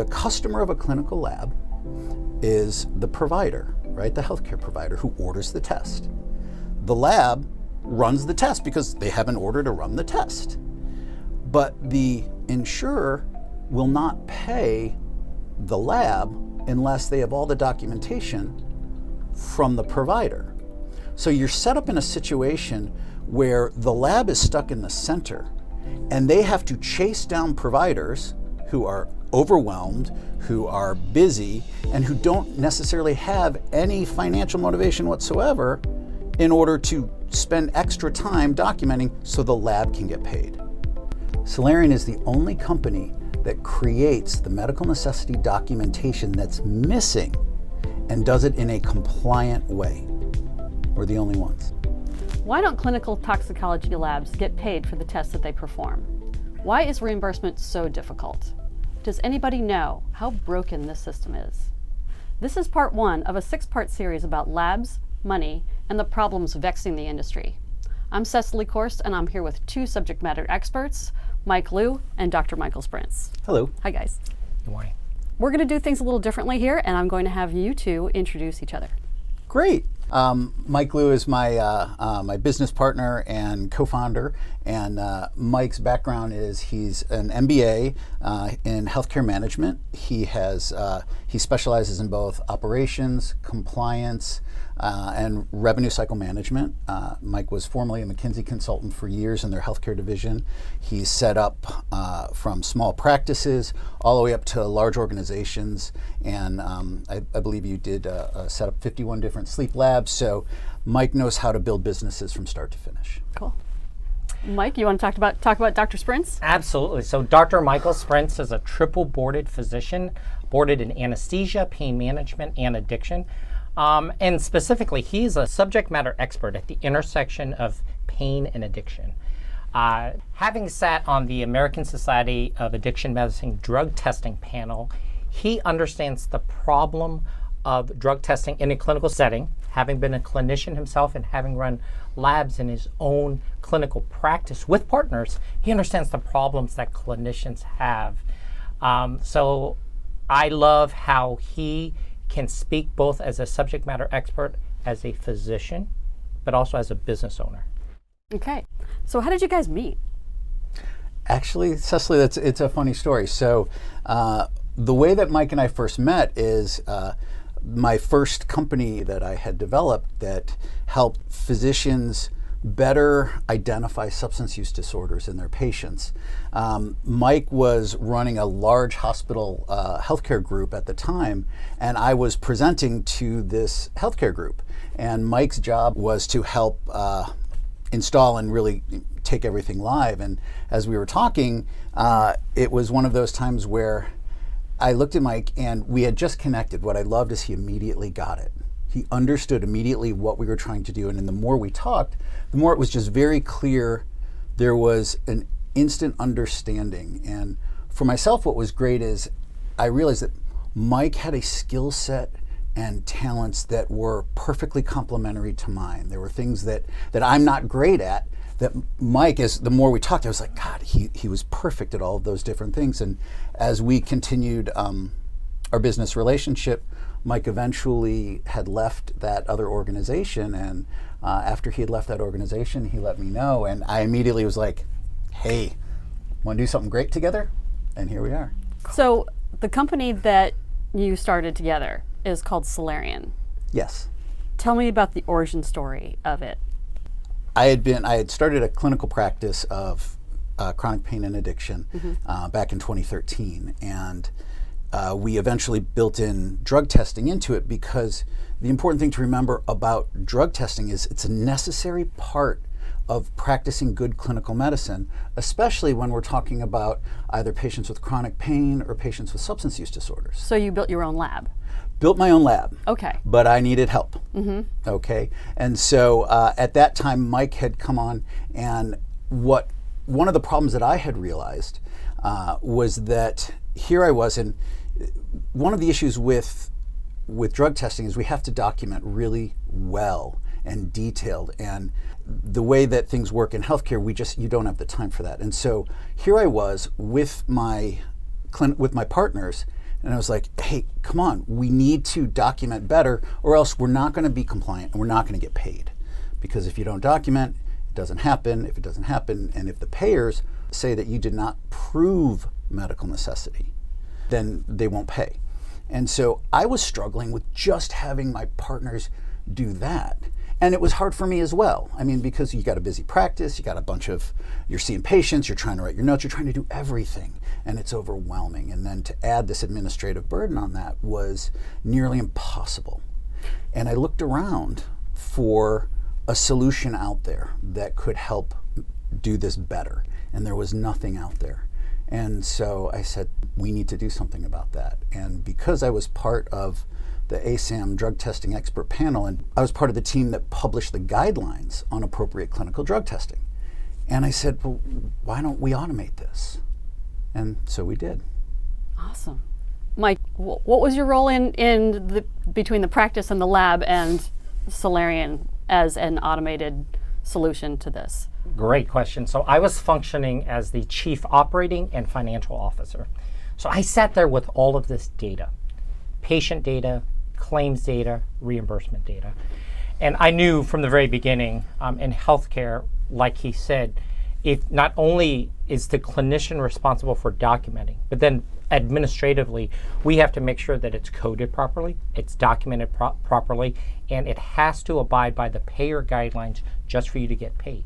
the customer of a clinical lab is the provider, right? The healthcare provider who orders the test. The lab runs the test because they have an order to run the test. But the insurer will not pay the lab unless they have all the documentation from the provider. So you're set up in a situation where the lab is stuck in the center and they have to chase down providers who are overwhelmed, who are busy, and who don't necessarily have any financial motivation whatsoever in order to spend extra time documenting so the lab can get paid. Solarian is the only company that creates the medical necessity documentation that's missing and does it in a compliant way. We're the only ones. Why don't clinical toxicology labs get paid for the tests that they perform? Why is reimbursement so difficult? Does anybody know how broken this system is? This is part one of a 6-part series about labs, money, and the problems vexing the industry. I'm Cecily Korst, and I'm here with 2 subject matter experts, Mike Liu and Dr. Michael Sprintz. Hello. Hi, guys. Good morning. We're going to do things a little differently here, and I'm going to have you 2 introduce each other. Great. Mike Liu is my business partner and co-founder, and Mike's background is he's an MBA in healthcare management. He specializes in both operations, compliance, and revenue cycle management. Mike was formerly a McKinsey consultant for years in their healthcare division. He's set up from small practices all the way up to large organizations, and I believe you did set up 51 different sleep labs. So Mike knows how to build businesses from start to finish. Cool. Mike, you want to talk about Dr. Sprintz? Absolutely. So Dr. Michael Sprintz is a triple boarded physician, boarded in anesthesia, pain management, and addiction. And specifically, he's a subject matter expert at the intersection of pain and addiction. Having sat on the American Society of Addiction Medicine drug testing panel, he understands the problem of drug testing in a clinical setting, having been a clinician himself and having run labs in his own clinical practice with partners. He understands the problems that clinicians have. So I love how he can speak both as a subject matter expert, as a physician, but also as a business owner. Okay. So how did you guys meet? Actually, Cecily, it's a funny story. So the way that Mike and I first met is my first company that I had developed that helped physicians better identify substance use disorders in their patients. Mike was running a large hospital healthcare group at the time, and I was presenting to this healthcare group. And Mike's job was to help install and really take everything live. And as we were talking, it was one of those times where I looked at Mike and we had just connected. What I loved is he immediately got it. He understood immediately what we were trying to do. And the more we talked, the more it was just very clear there was an instant understanding. And for myself, what was great is I realized that Mike had a skill set and talents that were perfectly complementary to mine. There were things that I'm not great at that Mike, the more we talked, I was like, God, he was perfect at all of those different things. And as we continued our business relationship, Mike eventually had left that other organization, and after he had left that organization, he let me know, and I immediately was like, hey, want to do something great together? And here we are. So the company that you started together is called Solarian. Yes. Tell me about the origin story of it. I had started a clinical practice of chronic pain and addiction back in 2013, and we eventually built in drug testing into it because the important thing to remember about drug testing is it's a necessary part of practicing good clinical medicine, especially when we're talking about either patients with chronic pain or patients with substance use disorders. So you built your own lab? Built my own lab. Okay. But I needed help. Okay. And so at that time, Mike had come on, and one of the problems that I had realized was that here I was, and one of the issues with drug testing is we have to document really well and detailed, and the way that things work in healthcare, you don't have the time for that. And so here I was with my partners And I was like, hey, come on, we need to document better, or else we're not going to be compliant and we're not going to get paid. Because if you don't document, it doesn't happen. If it doesn't happen, and if the payers say that you did not prove medical necessity, then they won't pay. And so I was struggling with just having my partners do that. And it was hard for me as well. I mean, because you got a busy practice, you got a bunch of, you're seeing patients, you're trying to write your notes, you're trying to do everything, and it's overwhelming. And then to add this administrative burden on that was nearly impossible. And I looked around for a solution out there that could help do this better. And there was nothing out there. And so I said, we need to do something about that. And because I was part of the ASAM drug testing expert panel, and I was part of the team that published the guidelines on appropriate clinical drug testing. And I said, well, why don't we automate this? And so we did. Awesome. Mike, what was your role between the practice and the lab and Solarian as an automated solution to this? Great question. So I was functioning as the chief operating and financial officer. So I sat there with all of this data, patient data, claims data, reimbursement data. And I knew from the very beginning in healthcare, like he said, if not only is the clinician responsible for documenting, but then administratively, we have to make sure that it's coded properly, it's documented properly, and it has to abide by the payer guidelines just for you to get paid.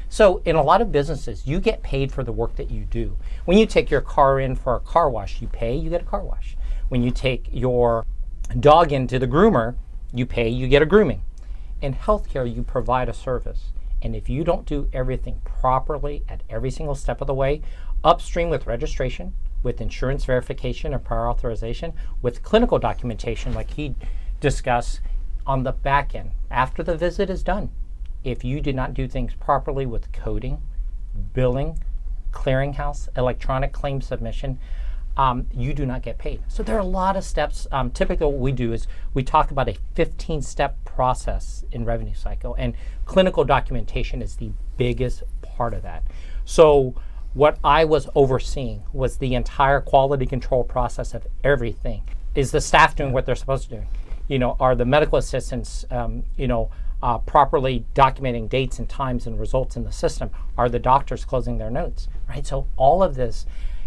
So in a lot of businesses, you get paid for the work that you do. When you take your car in for a car wash, you pay, you get a car wash. When you take your dog into the groomer, you pay, you get a grooming. In healthcare, you provide a service. And if you don't do everything properly at every single step of the way, upstream with registration, with insurance verification and prior authorization, with clinical documentation like he discussed, on the back end, after the visit is done, if you do not do things properly with coding, billing, clearinghouse, electronic claim submission, you do not get paid. So there are a lot of steps. Typically what we do is we talk about a 15-step process in revenue cycle, and clinical documentation is the biggest part of that. So what I was overseeing was the entire quality control process of everything. Is the staff doing what they're supposed to do? You know, are the medical assistants, properly documenting dates and times and results in the system? Are the doctors closing their notes, right? So all of this,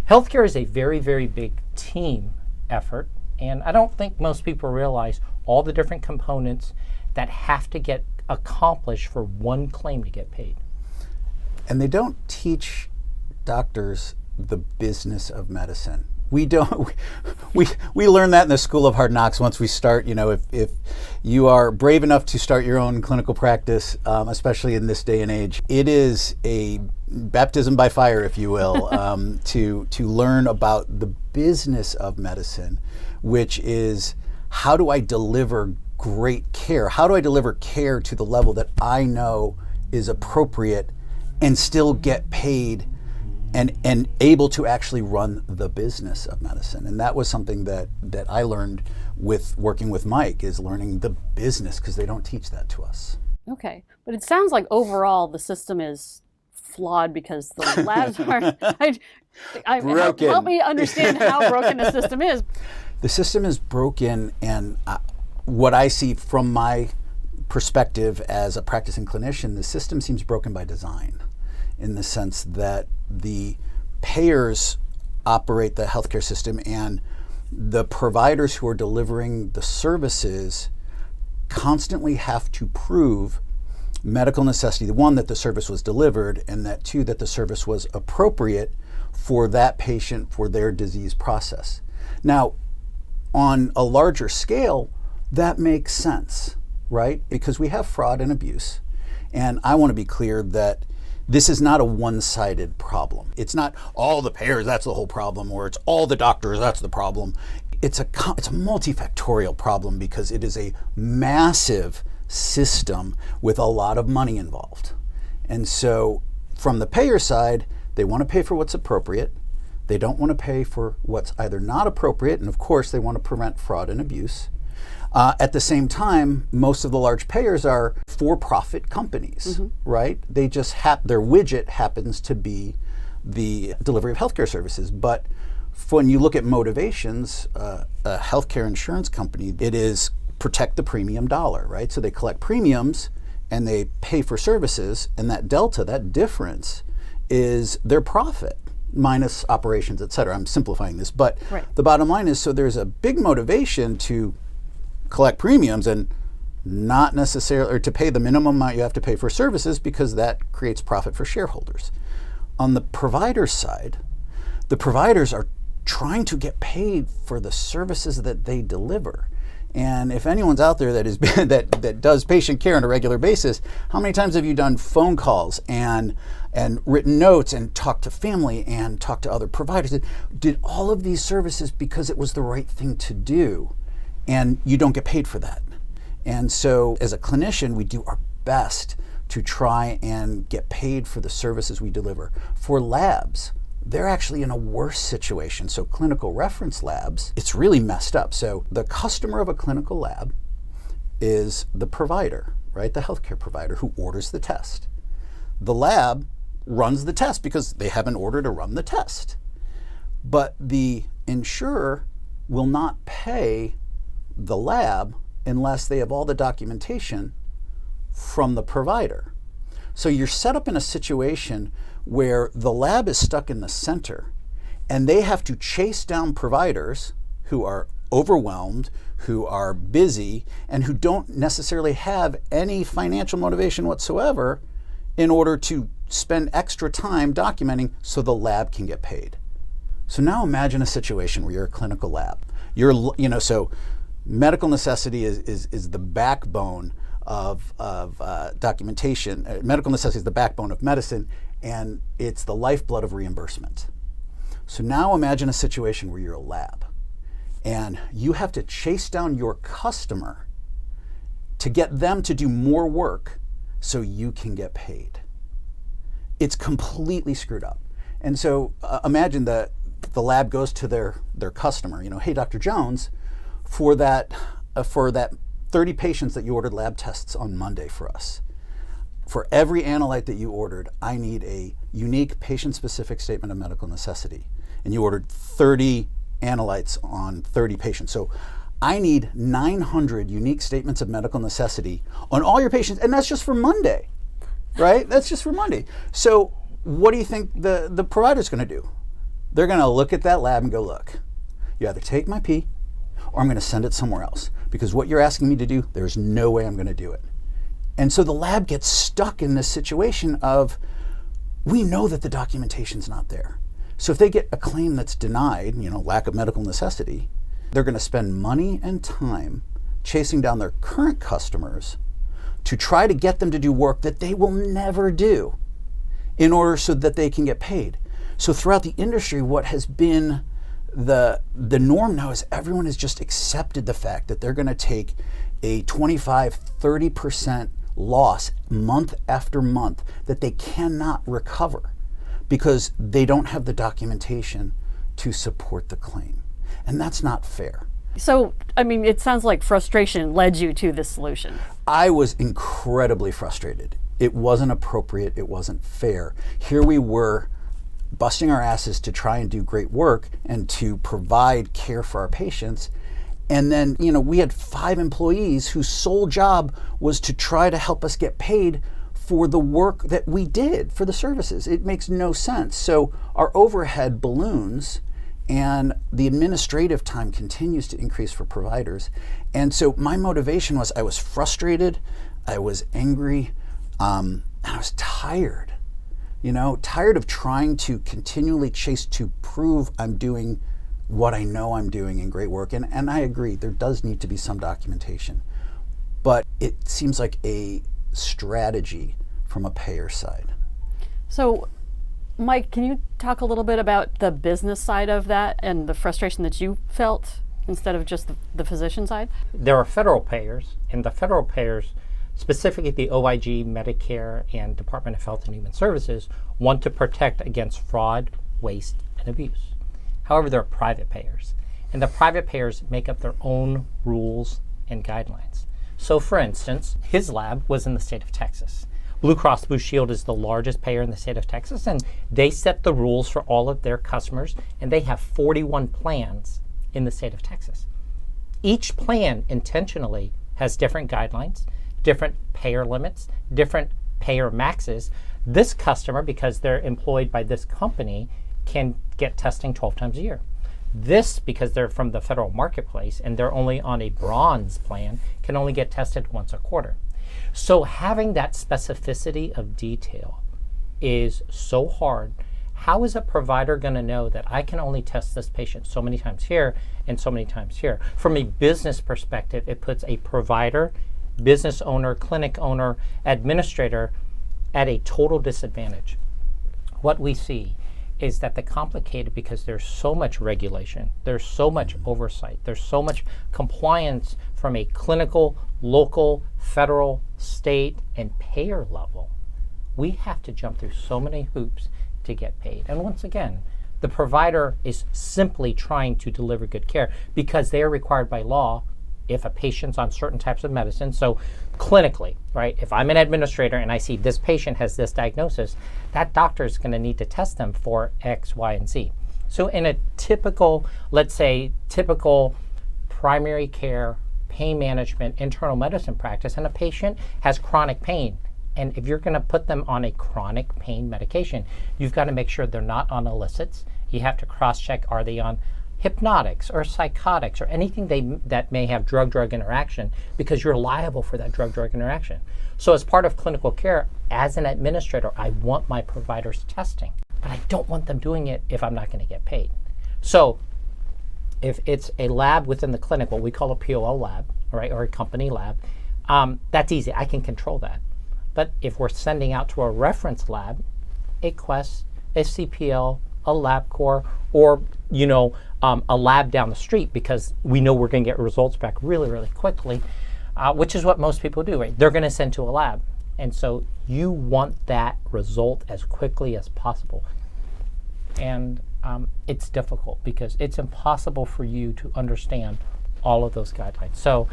healthcare is a very, very big team effort, and I don't think most people realize all the different components that have to get accomplished for one claim to get paid. And they don't teach doctors the business of medicine. We don't. We learn that in the School of Hard Knocks once we start. You know, if you are brave enough to start your own clinical practice, especially in this day and age, it is a baptism by fire, if you will, to learn about the business of medicine, which is how do I deliver great care? How do I deliver care to the level that I know is appropriate and still get paid and able to actually run the business of medicine? And that was something that I learned with working with Mike, is learning the business, because they don't teach that to us. Okay, but it sounds like overall the system is flawed because the labs are Broken. Help me understand how broken the system is. The system is broken, and what I see from my perspective as a practicing clinician, the system seems broken by design, in the sense that the payers operate the healthcare system, and the providers who are delivering the services constantly have to prove medical necessity. One, that the service was delivered, and that two, that the service was appropriate for that patient, for their disease process. Now, on a larger scale, that makes sense, right? Because we have fraud and abuse. And I want to be clear that this is not a one-sided problem. It's not all the payers, that's the whole problem, or it's all the doctors, that's the problem. It's a multifactorial problem, because it is a massive system with a lot of money involved. And so from the payer side, they want to pay for what's appropriate. They don't want to pay for what's either not appropriate, and of course they want to prevent fraud and abuse. At the same time, most of the large payers are for-profit companies, right? They just their widget happens to be the delivery of healthcare services. But when you look at motivations, a healthcare insurance company, it is protect the premium dollar, right? So they collect premiums and they pay for services, and that delta, that difference, is their profit minus operations, et cetera. I'm simplifying this, but the bottom line is, so there's a big motivation to collect premiums and not necessarily, or to pay the minimum amount you have to pay for services, because that creates profit for shareholders. On the provider side, the providers are trying to get paid for the services that they deliver. And if anyone's out there that is that does patient care on a regular basis, how many times have you done phone calls and written notes and talked to family and talked to other providers? Did all of these services because it was the right thing to do, and you don't get paid for that. And so as a clinician, we do our best to try and get paid for the services we deliver. For labs, they're actually in a worse situation. So clinical reference labs, it's really messed up. So the customer of a clinical lab is the provider, right? The healthcare provider who orders the test. The lab runs the test because they have an order to run the test. But the insurer will not pay the lab unless they have all the documentation from the provider. So you're set up in a situation where the lab is stuck in the center and they have to chase down providers who are overwhelmed, who are busy, and who don't necessarily have any financial motivation whatsoever in order to spend extra time documenting so the lab can get paid. So now imagine a situation where you're a clinical lab. So medical necessity is the backbone of documentation. Medical necessity is the backbone of medicine, and it's the lifeblood of reimbursement. So now imagine a situation where you're a lab and you have to chase down your customer to get them to do more work so you can get paid. It's completely screwed up. And so imagine that the lab goes to their customer, hey, Dr. Jones, for that 30 patients that you ordered lab tests on Monday for us, for every analyte that you ordered, I need a unique patient-specific statement of medical necessity. And you ordered 30 analytes on 30 patients. So I need 900 unique statements of medical necessity on all your patients, and that's just for Monday, right? That's just for Monday. So what do you think the provider's going to do? They're going to look at that lab and go, look, you either take my pee or I'm going to send it somewhere else, because what you're asking me to do, there's no way I'm going to do it. And so the lab gets stuck in this situation of, we know that the documentation's not there. So if they get a claim that's denied, lack of medical necessity, they're going to spend money and time chasing down their current customers to try to get them to do work that they will never do in order so that they can get paid. So throughout the industry, what has been the norm now is everyone has just accepted the fact that they're going to take a 25-30% loss month after month that they cannot recover because they don't have the documentation to support the claim. And that's not fair. So, it sounds like frustration led you to this solution. I was incredibly frustrated. It wasn't appropriate. It wasn't fair. Here we were busting our asses to try and do great work and to provide care for our patients. And then, we had 5 employees whose sole job was to try to help us get paid for the work that we did, for the services. It makes no sense. So our overhead balloons and the administrative time continues to increase for providers. And so my motivation was, I was frustrated, I was angry, and I was tired. Tired of trying to continually chase to prove I'm doing what I know I'm doing in great work. And I agree, there does need to be some documentation. But it seems like a strategy from a payer side. So, Mike, can you talk a little bit about the business side of that and the frustration that you felt instead of just the physician side? There are federal payers, and the federal payers, specifically the OIG, Medicare, and Department of Health and Human Services, want to protect against fraud, waste, and abuse. However, there are private payers, and the private payers make up their own rules and guidelines. So, for instance, his lab was in the state of Texas. Blue Cross Blue Shield is the largest payer in the state of Texas, and they set the rules for all of their customers, and they have 41 plans in the state of Texas. Each plan intentionally has different guidelines, different payer limits, different payer maxes. This customer, because they're employed by this company, can get testing 12 times a year. This, because they're from the federal marketplace and they're only on a bronze plan, can only get tested once a quarter. So having that specificity of detail is so hard. How is a provider going to know that I can only test this patient so many times here and so many times here? From a business perspective, it puts a provider, business owner, clinic owner, administrator at a total disadvantage. What we see is that the complicated, because there's so much regulation, there's so much oversight, there's so much compliance from a clinical, local, federal, state, and payer level, we have to jump through so many hoops to get paid. And once again, the provider is simply trying to deliver good care because they are required by law if a patient's on certain types of medicine. So clinically, right, if I'm an administrator and I see this patient has this diagnosis, that doctor is going to need to test them for X, Y, and Z. So in a typical, let's say, typical primary care, pain management, internal medicine practice, and a patient has chronic pain, and if you're going to put them on a chronic pain medication, you've got to make sure they're not on illicits. You have to cross-check, are they on hypnotics or psychotics or anything that may have drug-drug interaction, because you're liable for that drug-drug interaction. So as part of clinical care, as an administrator, I want my providers testing, but I don't want them doing it if I'm not going to get paid. So if it's a lab within the clinic, what we call a POL lab, right, or a company lab, that's easy. I can control that. But if we're sending out to a reference lab, a Quest, a CPL, a LabCorp, or a lab down the street, because we know we're going to get results back really, really quickly, which is what most people do, right? They're going to send to a lab. And so you want that result as quickly as possible. And it's difficult because it's impossible for you to understand all of those guidelines. So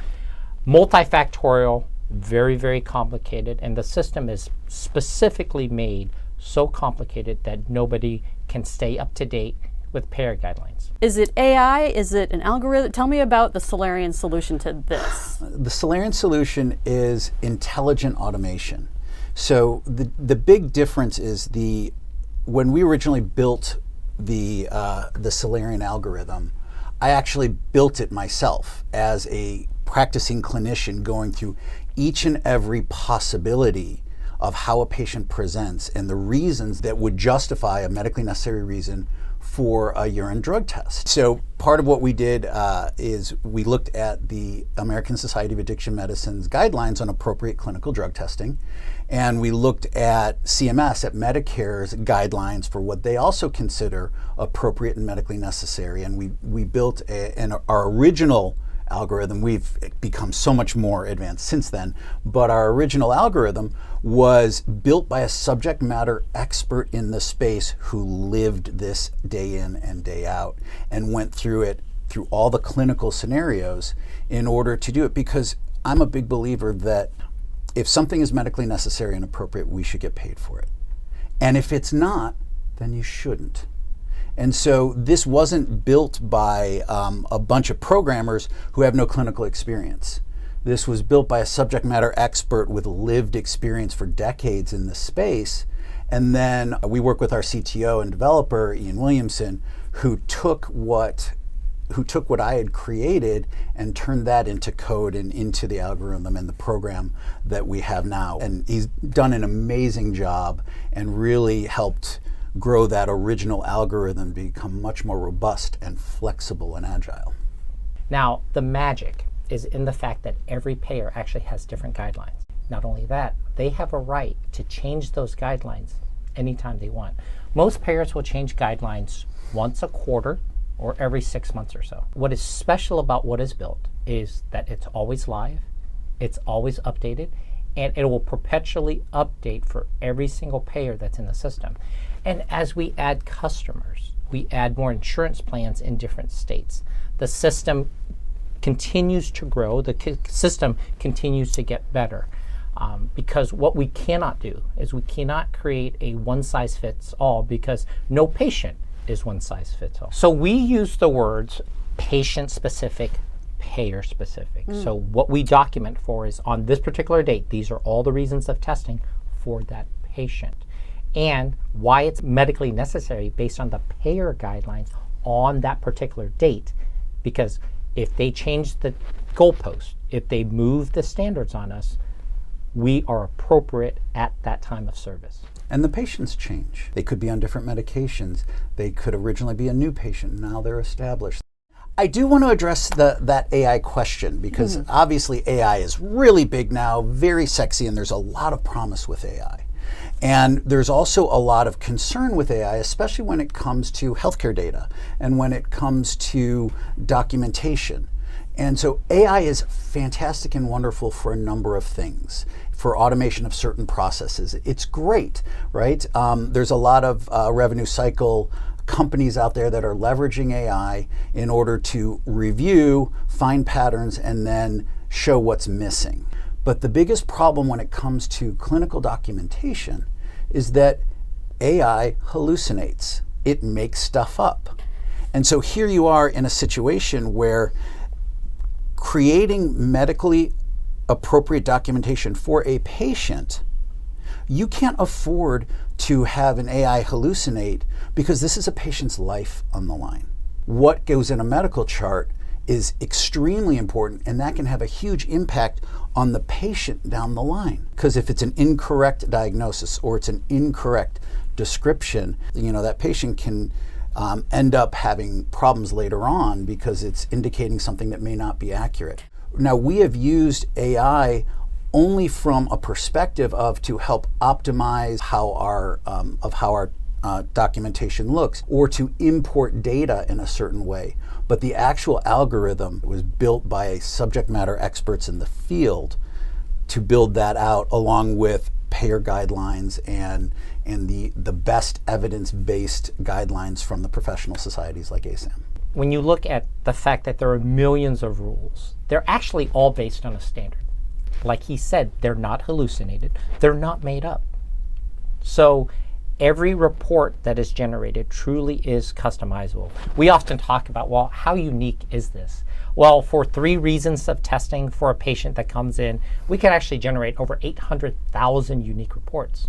multifactorial, very, very complicated, and the system is specifically made so complicated that nobody can stay up to date with payer guidelines. Is it AI? Is it an algorithm? Tell me about the Solarian solution to this. The Solarian solution is intelligent automation. So the big difference is when we originally built the Solarian algorithm, I actually built it myself as a practicing clinician, going through each and every possibility of how a patient presents and the reasons that would justify a medically necessary reason for a urine drug test. So part of what we did is we looked at the American Society of Addiction Medicine's guidelines on appropriate clinical drug testing, and we looked at CMS, at Medicare's guidelines for what they also consider appropriate and medically necessary, and we built our original algorithm. We've become so much more advanced since then, but our original algorithm was built by a subject matter expert in the space who lived this day in and day out and went through all the clinical scenarios in order to do it, because I'm a big believer that if something is medically necessary and appropriate, we should get paid for it. And if it's not, then you shouldn't. And so this wasn't built by a bunch of programmers who have no clinical experience. This was built by a subject matter expert with lived experience for decades in the space. And then we work with our CTO and developer, Ian Williamson, who took what I had created and turned that into code and into the algorithm and the program that we have now. And he's done an amazing job and really helped grow that original algorithm to become much more robust and flexible and agile. Now, the magic is in the fact that every payer actually has different guidelines. Not only that, they have a right to change those guidelines anytime they want. Most payers will change guidelines once a quarter or every 6 months or so. What is special about what is built is that it's always live, it's always updated, and it will perpetually update for every single payer that's in the system. And as we add customers, we add more insurance plans in different states. The system continues to grow, the system continues to get better. Because what we cannot do is we cannot create a one-size-fits-all, because no patient is one-size-fits-all. So we use the words patient-specific, payer-specific. So what we document for is, on this particular date, these are all the reasons of testing for that patient, and why it's medically necessary based on the payer guidelines on that particular date. Because if they change the goalpost, if they move the standards on us, we are appropriate at that time of service. And the patients change. They could be on different medications. They could originally be a new patient. Now they're established. I do want to address that AI question, because obviously AI is really big now, very sexy, and there's a lot of promise with AI. And there's also a lot of concern with AI, especially when it comes to healthcare data and when it comes to documentation. And so AI is fantastic and wonderful for a number of things. For automation of certain processes, it's great, right? There's a lot of revenue cycle companies out there that are leveraging AI in order to review, find patterns, and then show what's missing. But the biggest problem when it comes to clinical documentation is that AI hallucinates. It makes stuff up. And so here you are in a situation where creating medically appropriate documentation for a patient, you can't afford to have an AI hallucinate, because this is a patient's life on the line. What goes in a medical chart is extremely important, and that can have a huge impact on the patient down the line. Because if it's an incorrect diagnosis or it's an incorrect description, that patient can end up having problems later on because it's indicating something that may not be accurate. Now, we have used AI only from a perspective of to help optimize how our documentation looks, or to import data in a certain way. But the actual algorithm was built by subject matter experts in the field to build that out, along with payer guidelines and the best evidence-based guidelines from the professional societies like ASAM. When you look at the fact that there are millions of rules, they're actually all based on a standard. Like he said, they're not hallucinated, they're not made up. So every report that is generated truly is customizable. We often talk about, well, how unique is this? Well, for 3 reasons of testing for a patient that comes in, we can actually generate over 800,000 unique reports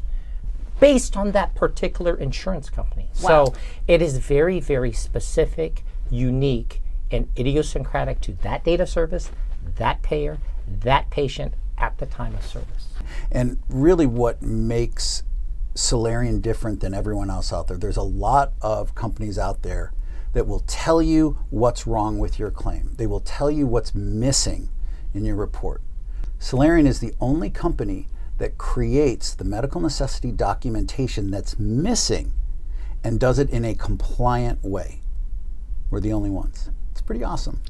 based on that particular insurance company. Wow. So it is very, very specific, unique, and idiosyncratic to that data service, that payer, that patient at the time of service. And really what makes Solarian different than everyone else out there, there's a lot of companies out there that will tell you what's wrong with your claim. They will tell you what's missing in your report. Solarian is the only company that creates the medical necessity documentation that's missing and does it in a compliant way. We're the only ones. It's pretty awesome.